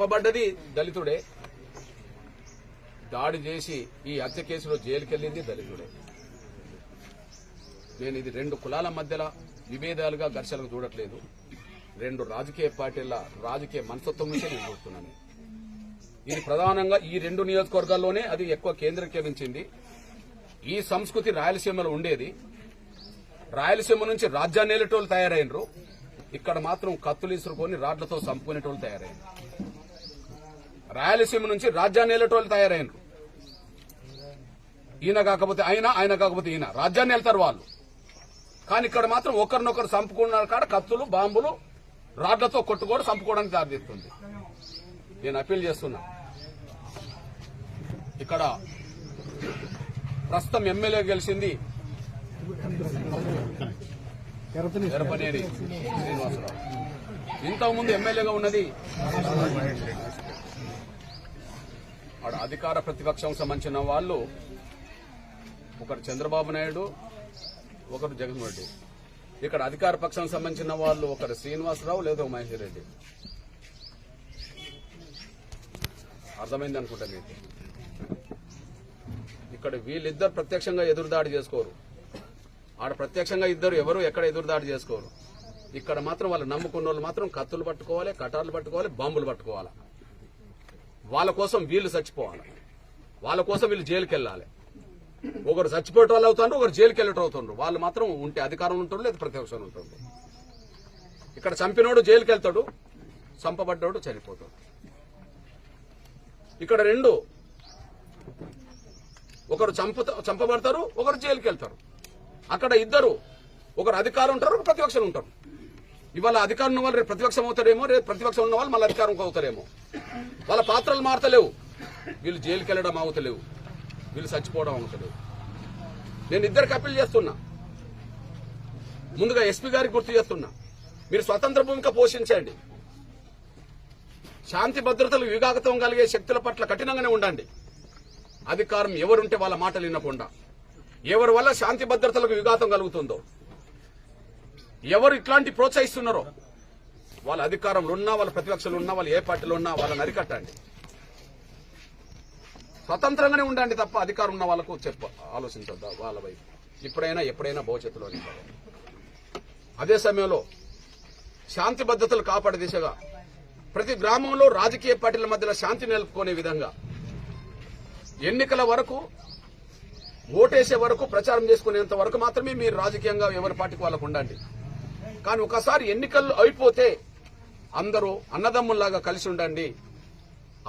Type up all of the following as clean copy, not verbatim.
చంపబడ్డది దళితుడే, దాడి చేసి ఈ హత్య కేసులో జైలుకెళ్లింది దళితుడే. నేను ఇది రెండు కులాల మధ్యలో విభేదాలుగా ఘర్షణలు చూడట్లేదు, రెండు రాజకీయ పార్టీల రాజకీయ మనస్తత్వం నుంచే నేను చూస్తున్నాను. ఇది ప్రధానంగా ఈ రెండు నియోజకవర్గాల్లోనే అది ఎక్కువ కేంద్రీకరించింది. ఈ సంస్కృతి రాయలసీమలో ఉండేది. రాయలసీమ నుంచి రాజ్యాన్ని ఏలేటోళ్ళు తయారైనరు, ఇక్కడ మాత్రం కత్తులు ఇసురుకొని రాడ్లతో చంపుకునేటోళ్ళు తయారైనరు. రాయలసీమ నుంచి రాజ్యాన్ని ఏలేటోళ్ళు తయారైనరు. ఈయన కాకపోతే ఆయన కాకపోతే ఈయన రాజ్యాన్ని వెళ్తారు వాళ్ళు. కానీ ఇక్కడ మాత్రం ఒకరినొకరు చంపుకున్నారు కాడ కత్తులు బాంబులు రాడ్లతో కొట్టుకోవడం చంపుకోవడానికి దారితీస్తుంది. నేను అప్పీల్ చేస్తున్నా, ఇక్కడ ప్రస్తుతం ఎమ్మెల్యే గెలిచింది ఎరపనేని శ్రీనివాసరావు, ఇంతకుముందు ఎమ్మెల్యేగా ఉన్నది ఆడ అధికార ప్రతిపక్షం సంబంధించిన వాళ్ళు ఒకరు చంద్రబాబు నాయుడు, ఒకరు జగన్మోహన్ రెడ్డి. ఇక్కడ అధికార పక్షం సంబంధించిన వాళ్ళు ఒకరు శ్రీనివాసరావు లేదా మహేష్ రెడ్డి. అర్థమైంది అనుకుంటా మీకు. ఇక్కడ వీళ్ళిద్దరు ప్రత్యక్షంగా ఎదురుదాడి చేసుకోరు, ఆడ ప్రత్యక్షంగా ఇద్దరు ఎవరు ఎక్కడ ఎదురుదాడి చేసుకోరు. ఇక్కడ మాత్రం వాళ్ళు నమ్ముకున్న వాళ్ళు మాత్రం కత్తులు పట్టుకోవాలి, కటార్లు పట్టుకోవాలి, బాంబులు పట్టుకోవాలి. వాళ్ళ కోసం వీళ్ళు చచ్చిపోవాలి, వాళ్ళ కోసం వీళ్ళు జైలుకి వెళ్ళాలి. ఒకరు చచ్చిపోయేట వాళ్ళు అవుతారు, ఒకరు జైలుకి వెళ్ళటం అవుతుండ్రు. వాళ్ళు మాత్రం ఉంటే అధికారం ఉంటుండ్రు, లేదా ప్రతిపక్షం ఉంటుండ్రు. ఇక్కడ చంపినోడు జైలుకి వెళ్తాడు, చంపబడ్డాడు చనిపోతాడు. ఇక్కడ రెండు, ఒకరు చంపబడతారు, ఒకరు జైలుకి వెళ్తారు. అక్కడ ఇద్దరు, ఒకరు అధికారం ఉంటారు, ఒకరు ప్రతిపక్షం ఉంటారు. ఇవాళ అధికారం ఉన్న వాళ్ళు రేపు ప్రతిపక్షం అవుతారేమో, రేపు ప్రతిపక్షం ఉన్న వాళ్ళు మళ్ళీ అధికారం అవుతారేమో. వాళ్ళ పాత్రలు మారతలేవు. వీళ్ళు జైలుకి వెళ్ళడం అవుతలేవు, వీళ్ళు చచ్చిపోవడం అవుతలేవు. నేను ఇద్దరికి అప్పీల్ చేస్తున్నా. ముందుగా ఎస్పీ గారికి గుర్తు చేస్తున్నా, మీరు స్వతంత్ర భూమిక పోషించండి. శాంతి భద్రతలు విఘాతం కలిగే శక్తుల పట్ల కఠినంగానే ఉండండి. అధికారం ఎవరుంటే వాళ్ళ మాటలు వినకుండా, ఎవరి వల్ల శాంతి భద్రతలకు విఘాతం కలుగుతుందో, ఎవరు ఇట్లాంటి ప్రోత్సహిస్తున్నారో వాళ్ళ అధికారంలో ఉన్నా, వాళ్ళ ప్రతిపక్షంలో ఉన్నా, వాళ్ళు ఏ పార్టీలో ఉన్నా వాళ్ళని అరికట్టండి. స్వతంత్రంగానే ఉండండి తప్ప అధికారం ఉన్న వాళ్ళకు ఆలోచించొద్దా వాళ్ళ వైపు. ఇప్పుడైనా ఎప్పుడైనా భవిష్యత్తులో. అదే సమయంలో శాంతి భద్రతలు కాపాడే దిశగా ప్రతి గ్రామంలో రాజకీయ పార్టీల మధ్యలో శాంతి నెలకొనే విధంగా ఎన్నికల వరకు, ఓటేసే వరకు, ప్రచారం చేసుకునేంత వరకు మాత్రమే మీరు రాజకీయంగా ఎవరి పార్టీకి వాళ్ళకు ఉండండి. కానీ ఒకసారి ఎన్నికలు అయిపోతే అందరూ అన్నదమ్ముల్లాగా కలిసి ఉండండి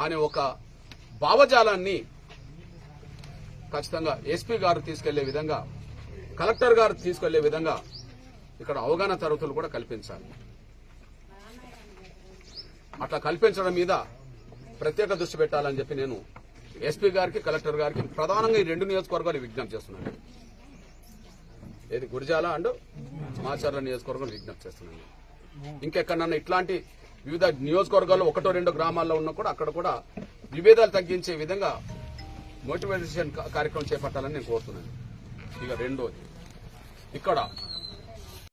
అనే ఒక భావజాలాన్ని ఖచ్చితంగా ఎస్పీ గారు తీసుకెళ్లే విధంగా, కలెక్టర్ గారు తీసుకెళ్లే విధంగా ఇక్కడ అవగాహన తరగతులు కూడా కల్పించాలి. అట్లా కల్పించడం మీద ప్రత్యేక దృష్టి పెట్టాలని చెప్పి నేను ఎస్పీ గారికి, కలెక్టర్ గారికి ప్రధానంగా ఈ రెండు నియోజకవర్గాలు విజ్ఞప్తి చేస్తున్నాను. ఏది గురిజాల అండ్ మాచర్ల నియోజకవర్గం విజ్ఞప్తి చేస్తున్నాను. ఇంకెక్కడన్నా ఇట్లాంటి వివిధ నియోజకవర్గాల్లో ఒకటో రెండో గ్రామాల్లో ఉన్నా కూడా అక్కడ కూడా విభేదాలు తగ్గించే విధంగా మోటివేషన్ కార్యక్రమం చేపట్టాలని నేను కోరుతున్నాను. ఇక రెండోది, ఇక్కడ